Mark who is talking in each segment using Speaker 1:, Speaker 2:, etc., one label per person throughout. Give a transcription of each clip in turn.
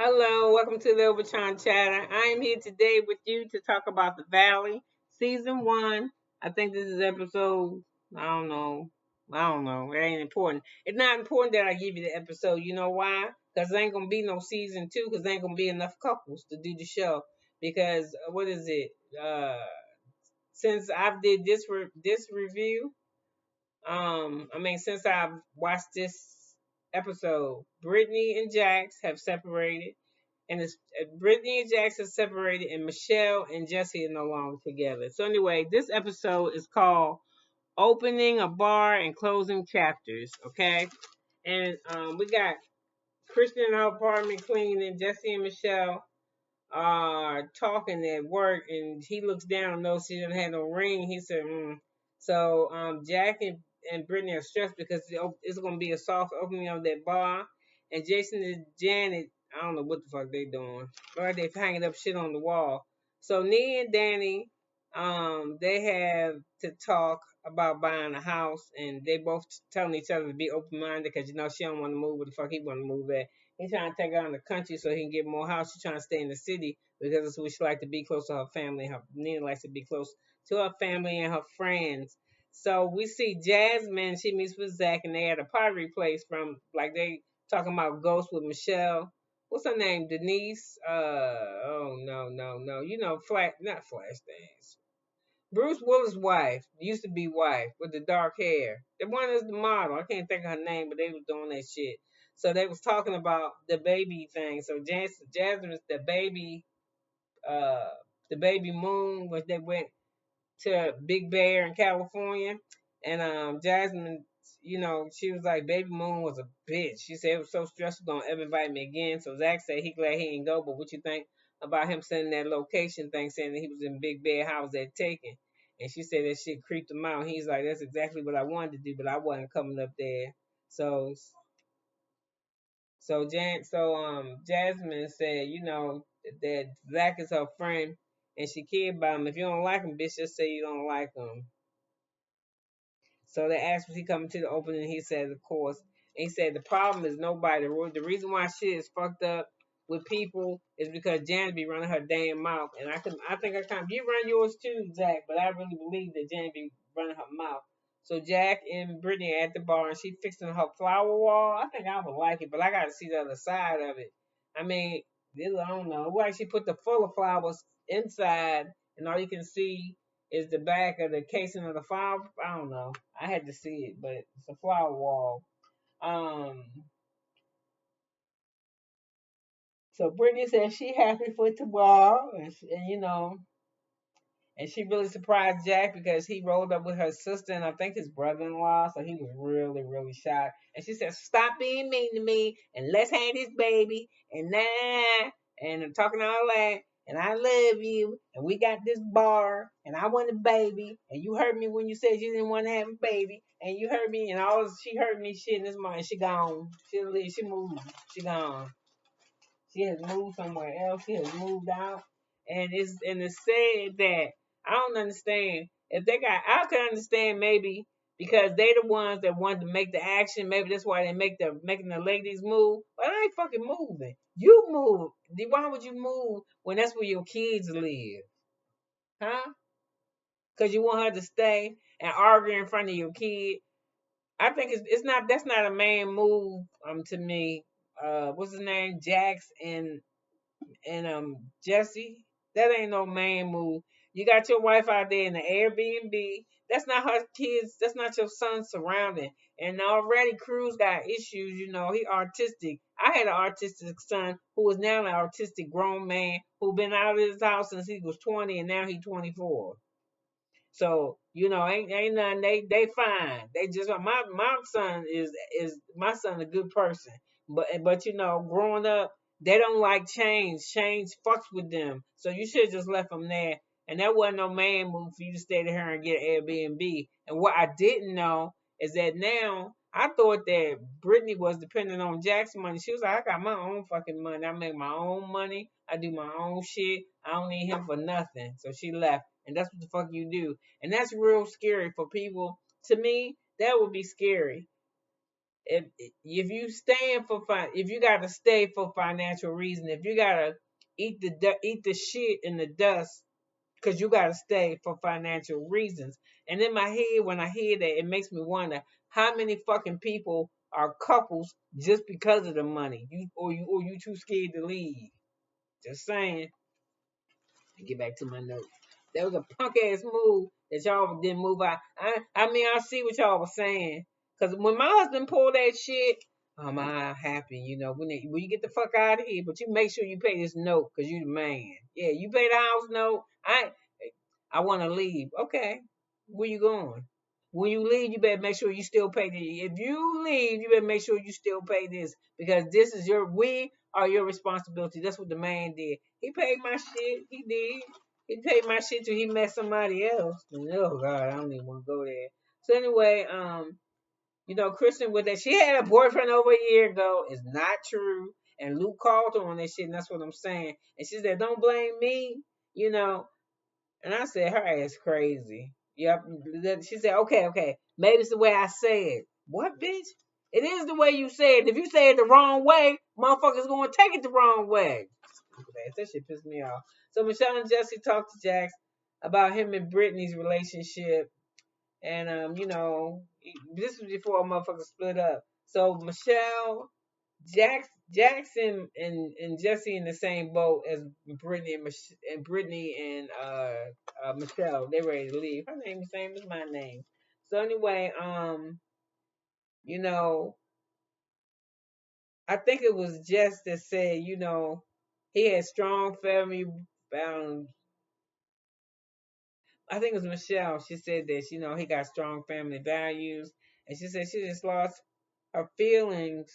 Speaker 1: Hello, welcome to the Obachanchatter. I am here today with you to talk about the Valley, season one. I think this is episode. I don't know. I don't know. It ain't important. It's not important that I give you the episode. You know why? Because there ain't gonna be no season two. Because there ain't gonna be enough couples to do the show. Because what is it? Since I've did this review, since I've watched this episode, Brittany and Jax have separated, and it's Brittany and Jax are separated, and Michelle and Jesse are no longer together. So anyway, this episode is called "Opening a Bar and Closing Chapters." Okay, and we got Christian in her apartment cleaning, Jesse and Michelle are talking at work, and he looks down and knows she doesn't have no ring. He said, So Jack and Brittany are stressed because it's going to be a soft opening of that bar. And Jason and Janet, I don't know what the fuck they doing. Or they hanging up shit on the wall. So Nia and Danny, they have to talk about buying a house, and they both telling each other to be open minded because she don't want to move where the fuck he want to move at. He's trying to take her out in the country so he can get more house. She's trying to stay in the city because that's what she like to be close to her family. Her Nina likes to be close to her family and her friends. So we see Jasmine. She meets with Zach, and they at a pottery place from like they talking about ghosts with Michelle. What's her name? Denise. Oh no. Not Flashdance. Bruce Willis' wife used to be wife with the dark hair. The one is the model. I can't think of her name, but they was doing that shit. So they was talking about the baby thing. So Jasmine's uh, the baby moon, when they went to Big Bear in California, and Jasmine, she was like, Baby Moon was a bitch. She said it was so stressful, don't ever invite me again. So Zach said he glad he didn't go, but what you think about him sending that location thing, saying that he was in Big Bear house that taken? And she said that shit creeped him out. He's like, that's exactly what I wanted to do, but I wasn't coming up there. So Jasmine said, that Zach is her friend and she cared about him. If you don't like him, bitch, just say you don't like him. So they asked was he coming to the opening. He said, of course. And he said the problem is nobody. The reason why shit is fucked up with people is because Janet be running her damn mouth. And I think you run yours too, Zach. But I really believe that Janet be running her mouth. So Jack and Brittany are at the bar and she fixing her flower wall. I think I would like it, but I got to see the other side of it. I mean, I don't know. Like she put the full of flowers inside, and all you can see is the back of the casing of the flower. I don't know. I had to see it, but it's a flower wall. Um, so Brittany said she happy for tomorrow, and she really surprised Jack because he rolled up with her sister and I think his brother-in-law, so he was really, really shocked. And she said, "Stop being mean to me and let's have this baby and and talking all that. And I love you, and we got this bar, and I want a baby, and you heard me when you said you didn't want to have a baby, and you heard me, and she heard me shit in this mind. She gone. She moved. She gone. She has moved somewhere else. She has moved out, and it's said that I don't understand if they got. I can understand maybe because they the ones that wanted to make the action. Maybe that's why they making the ladies move. But I ain't fucking moving. You move. Why would you move when that's where your kids live? Huh? Because you want her to stay and argue in front of your kid. I think it's not. That's not a man move. To me. What's his name? Jax and Jesse, that ain't no man move. You got your wife out there in the Airbnb. That's not her kids. That's not your son's surrounding. And already Cruz got issues. He autistic. I had an autistic son who is now an autistic grown man who been out of his house since he was 20 and now he's 24. So ain't nothing. They fine. They just my son is my son a good person, but growing up they don't like change. Change fucks with them. So you should have just left them there. And that wasn't no man move for you to stay there and get an Airbnb. And what I didn't know is that now I thought that Brittany was dependent on Jack's money. She was like, I got my own fucking money. I make my own money. I do my own shit. I don't need him for nothing. So she left. And that's what the fuck you do. And that's real scary for people. To me, that would be scary. if you stand for if you gotta stay for financial reason, if you gotta eat the shit in the dust because you gotta stay for financial reasons. And in my head, when I hear that, it makes me wonder how many fucking people are couples just because of the money. You too scared to leave. Just saying. Get back to my notes. That was a punk ass move that y'all didn't move out. I mean, I see what y'all was saying. Cause when my husband pulled that shit, I'm happy, when you get the fuck out of here, but you make sure you pay this note, cause you the man. Yeah, you pay the house note. I want to leave. Okay, where you going? When you leave, you better make sure you still pay the. If you leave, you better make sure you still pay this, because this is we are your responsibility. That's what the man did. He paid my shit. He did. He paid my shit till he met somebody else. And, oh God, I don't even want to go there. So anyway, Kristen with that, she had a boyfriend over a year ago. It's not true. And Luke called her on that shit, and that's what I'm saying. And she said, "Don't blame me." You know, and I said, her ass crazy. Yep. She said, okay. Maybe it's the way I said. What, bitch? It is the way you say it. If you say it the wrong way, motherfuckers going to take it the wrong way. That shit pissed me off. So Michelle and Jesse talked to Jax about him and Brittany's relationship. And, this was before motherfuckers split up. So Michelle Jackson and Jesse in the same boat as Brittany and Brittany and Michelle. They ready to leave. Her name is the same as my name. So anyway, you know, I think it was Jess that said, he had strong family bound. I think it was Michelle. She said that, he got strong family values, and she said she just lost her feelings,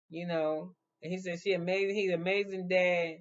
Speaker 1: And he said he's an amazing dad.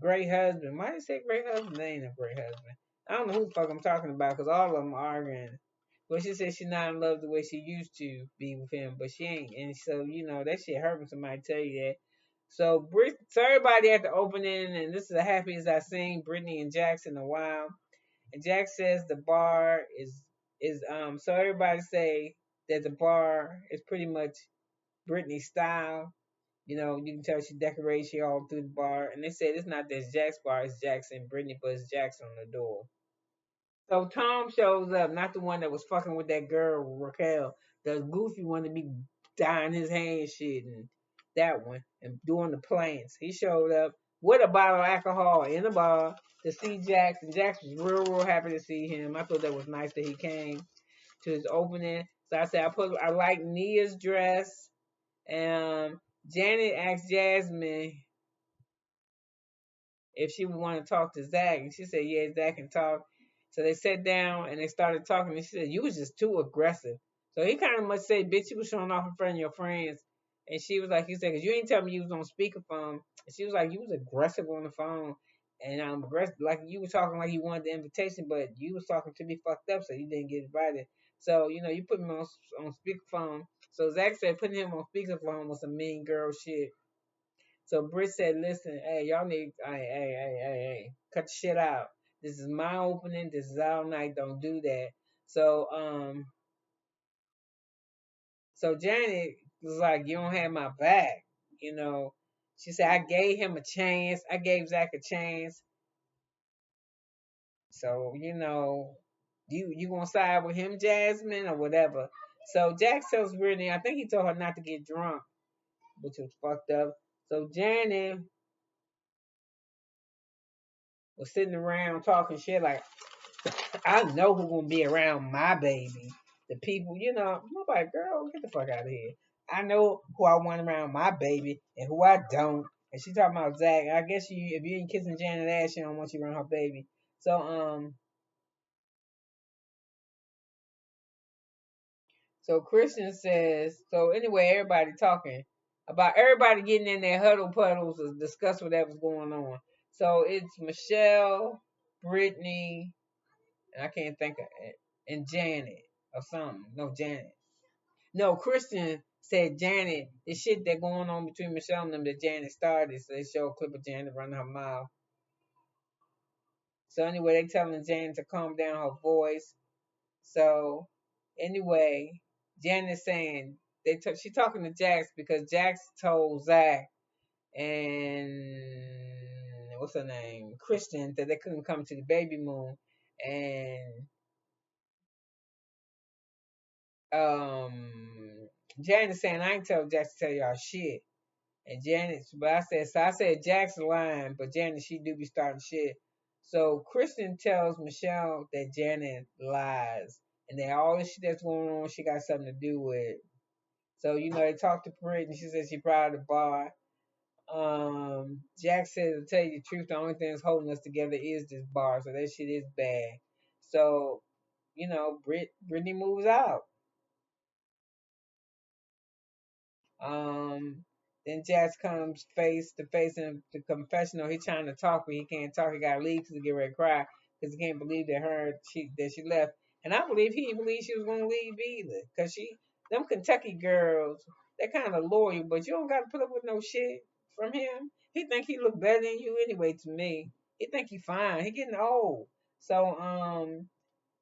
Speaker 1: Great husband. Why did you say great husband? They ain't a great husband. I don't know who the fuck I'm talking about, because all of them are arguing. But she said she's not in love the way she used to be with him, but she ain't. And so, that shit hurt when somebody tell you that. So everybody at the opening, and this is the happiest I've seen Brittany and Jax in a while. And Jax says the bar so everybody say that the bar is pretty much Brittany's style. You can tell she decorates she all through the bar. And they said it's not this Jack's bar, it's Jackson Brittany, but it's Jackson on the door. So Tom shows up, not the one that was fucking with that girl, Raquel. The goofy one to be dyeing his hand shit, and that one, and doing the plants. He showed up with a bottle of alcohol in the bar to see Jackson. Jackson was real happy to see him. I thought that was nice that he came to his opening. So I said I like Nia's dress. Janet asked Jasmine if she would want to talk to Zach, and she said, "Yeah, Zach can talk." So they sat down and they started talking. And she said, "You was just too aggressive." So he kind of must say, "Bitch, you was showing off in front of your friends." And she was like, "He said, cause you ain't tell me you was on speakerphone." And she was like, "You was aggressive on the phone, and I'm aggressive, like you was talking like you wanted the invitation, but you was talking to me fucked up, so you didn't get invited. So you put me on speakerphone." So Zach said, putting him on speakerphone was some mean girl shit. So Britt said, "Listen, hey, y'all need, hey, cut the shit out. This is my opening. This is our night. Don't do that." So, so Janet was like, "You don't have my back," you know. She said, "I gave him a chance. I gave Zach a chance. So, you gonna side with him, Jasmine, or whatever." So Jack tells Brittany, I think he told her not to get drunk, which was fucked up. So Janet was sitting around talking shit like, "I know who's gonna be around my baby. The people, nobody, girl, get the fuck out of here. I know who I want around my baby and who I don't." And she talking about Zach. I guess if you ain't kissing Janet ass, she don't want you around her baby. So Christian says, so anyway, everybody talking about everybody getting in their huddle puddles to discuss whatever's going on. So it's Michelle, Brittany, and I can't think of it, and Janet or something. No, Janet. No, Christian said Janet, the shit that going on between Michelle and them that Janet started. So they show a clip of Janet running her mouth. So anyway, they telling Janet to calm down her voice. So anyway, Janet's saying she talking to Jax because Jax told Zach and what's her name, Christian, that they couldn't come to the baby moon, and Janet saying I ain't tell Jax to tell y'all shit. And Janet, but I said Jack's lying, but Janet, she do be starting shit. So Kristen tells Michelle that Janet lies, and that all the shit that's going on, she got something to do with. So they talked to Britt, and she said she proud of the bar. Jack said to tell you the truth, the only thing that's holding us together is this bar, so that shit is bad. So Brittany moves out. Um, then Jazz comes face to face in the confessional. He trying to talk, but he can't talk. He got to leave because he get ready to cry because he can't believe that she left. And I believe he didn't believe she was gonna leave either, cause them Kentucky girls, they're kind of loyal, but you don't got to put up with no shit from him. He think he look better than you anyway. To me, he think he fine. He getting old. So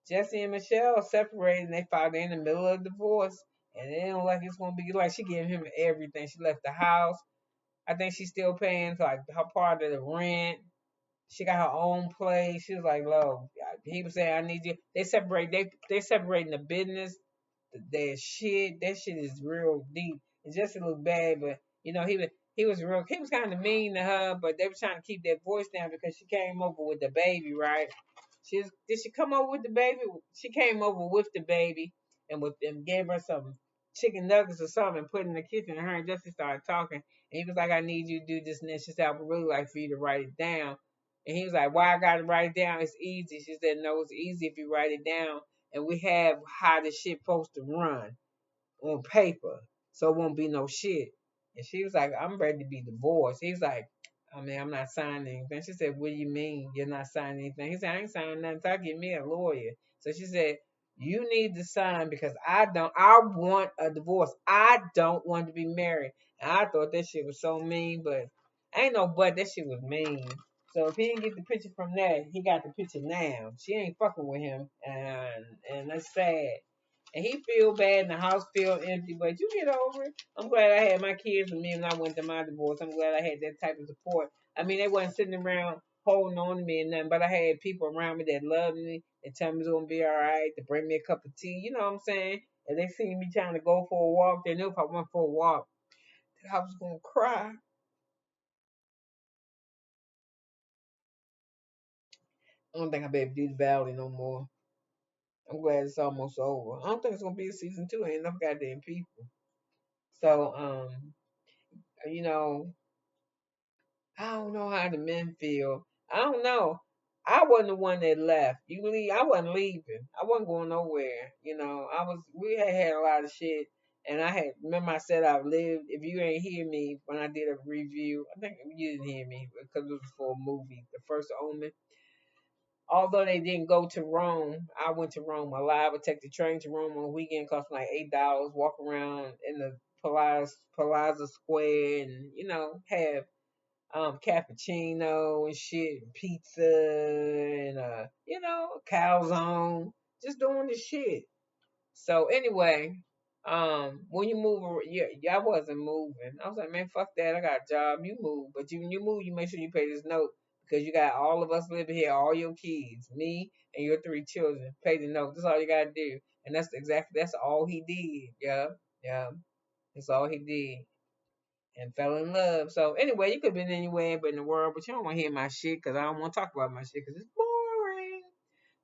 Speaker 1: Jesse and Michelle separated and they filed in the middle of the divorce. And it don't like it's gonna be like she gave him everything. She left the house. I think she's still paying like her part of the rent. She got her own place. She was like, "Lo," he was saying, "I need you." They separating the business. That shit. That shit is real deep. It just look bad, but he was kind of mean to her, but they were trying to keep that voice down because she came over with the baby, right? Did she come over with the baby? She came over with the baby and gave her some chicken nuggets or something and put it in the kitchen. And her and Jesse started talking. And he was like, "I need you to do this and this." She said, "I would really like for you to write it down." And he was like, "Why I gotta write it down? It's easy." She said, "No, it's easy if you write it down. And we have how the shit supposed to run on paper, so it won't be no shit." And she was like, "I'm ready to be divorced." He's like, "I mean, I'm not signing anything." She said, "What do you mean you're not signing anything?" He said, "I ain't signing nothing. So I get me a lawyer." So she said, "You need to sign because I want a divorce. I don't want to be married." And I thought that shit was so mean, but ain't no but that shit was mean. So if he didn't get the picture from that, he got the picture now. She ain't fucking with him, and that's sad. And he feel bad and the house feel empty, but you get over it. I'm glad I had my kids with me when I went to my divorce. I'm glad I had that type of support. I mean, they wasn't sitting around holding on to me and nothing, but I had people around me that loved me and tell me it's gonna be all right, to bring me a cup of tea. You know what I'm saying? And they seen me trying to go for a walk. They knew if I went for a walk, that I was gonna cry. I don't think I'll be able to do the valley no more. I'm glad it's almost over. I don't think it's gonna be a season two. Ain't enough goddamn people. So, you know, I don't know how the men feel. I don't know. I wasn't the one that left. You leave. I wasn't leaving. I wasn't going nowhere. I was. We had a lot of shit, and I had. Remember, I said I've lived. If you ain't hear me when I did a review, I think you didn't hear me because it was for a movie, The First Omen. Although they didn't go to Rome, I went to Rome. I would take the train to Rome on a weekend, cost me like $8. Walk around in the Palazzo Square, and have cappuccino and shit, and pizza and calzone, just doing the shit. So anyway, when you move, yeah, I wasn't moving. I was like, man, fuck that. I got a job. You move, but you move. You make sure you pay this note because you got all of us living here, all your kids, me and your three children. Pay the note. That's all you gotta do, and that's all he did. Yeah, yeah, that's all he did and fell in love. So anyway, you could have been anywhere but in the world, but you don't want to hear my shit because I don't want to talk about my shit because it's boring.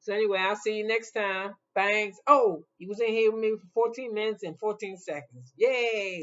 Speaker 1: So anyway, I'll see you next time. Thanks. Oh, you was in here with me for 14 minutes and 14 seconds. Yay!